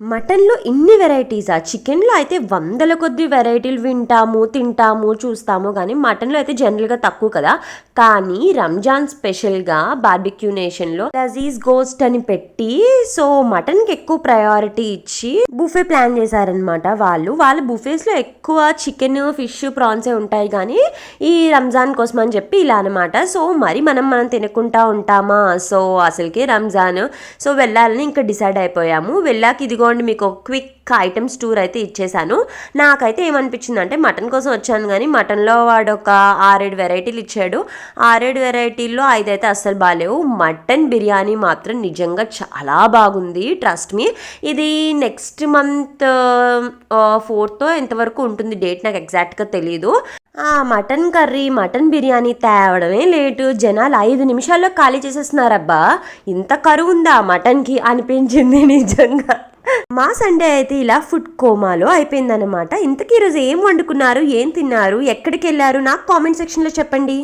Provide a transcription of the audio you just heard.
మటన్లో ఇన్ని వెరైటీసా? చికెన్లో అయితే వందల కొద్ది వెరైటీలు వింటాము, తింటాము, చూస్తాము. కానీ మటన్లో అయితే జనరల్గా తక్కువ కదా. కానీ రంజాన్ స్పెషల్గా బార్బిక్యూ నేషన్లో లజీజ్ గోస్ట్ అని పెట్టి సో మటన్కి ఎక్కువ ప్రయారిటీ ఇచ్చి బుఫే ప్లాన్ చేశారనమాట. వాళ్ళ బుఫేస్లో ఎక్కువ చికెన్, ఫిష్, ప్రాన్సే ఉంటాయి. కానీ ఈ రంజాన్ కోసం అని చెప్పి ఇలా అనమాట. సో మరి మనం తినకుండా ఉంటామా? సో అసలుకే రంజాన్. సో వెళ్ళాలని ఇంకా డిసైడ్ అయిపోయాము. వెళ్ళాక ఇదిగో మీకు క్విక్ ఐటమ్స్ టూర్ అయితే ఇచ్చేసాను. నాకైతే ఏమనిపించింది అంటే మటన్ కోసం వచ్చాను కానీ మటన్లో వాడు ఒక 6-7 వెరైటీలు ఇచ్చాడు. 6-7 వెరైటీల్లో 5 అయితే అస్సలు బాగాలేవు. మటన్ బిర్యానీ మాత్రం నిజంగా చాలా బాగుంది. Trust me. ఇది నెక్స్ట్ మంత్ 4th ఎంతవరకు ఉంటుంది డేట్, నాకు ఎగ్జాక్ట్గా తెలీదు. మటన్ కర్రీ, మటన్ బిర్యానీ తేవడమే లేటు. జనాలు 5 నిమిషాల్లో ఖాళీ చేసేస్తున్నారబ్బా. ఇంత కరువు ఉందా మటన్కి అనిపించింది నిజంగా. మా సండే అయితే ఇలా ఫుడ్ కోమాలో అయిపోయిందనమాట. ఇంతకీ ఈరోజు ఏం వండుకున్నారు, ఏం తిన్నారు, ఎక్కడికి వెళ్ళారు నాకు కామెంట్ సెక్షన్లో చెప్పండి.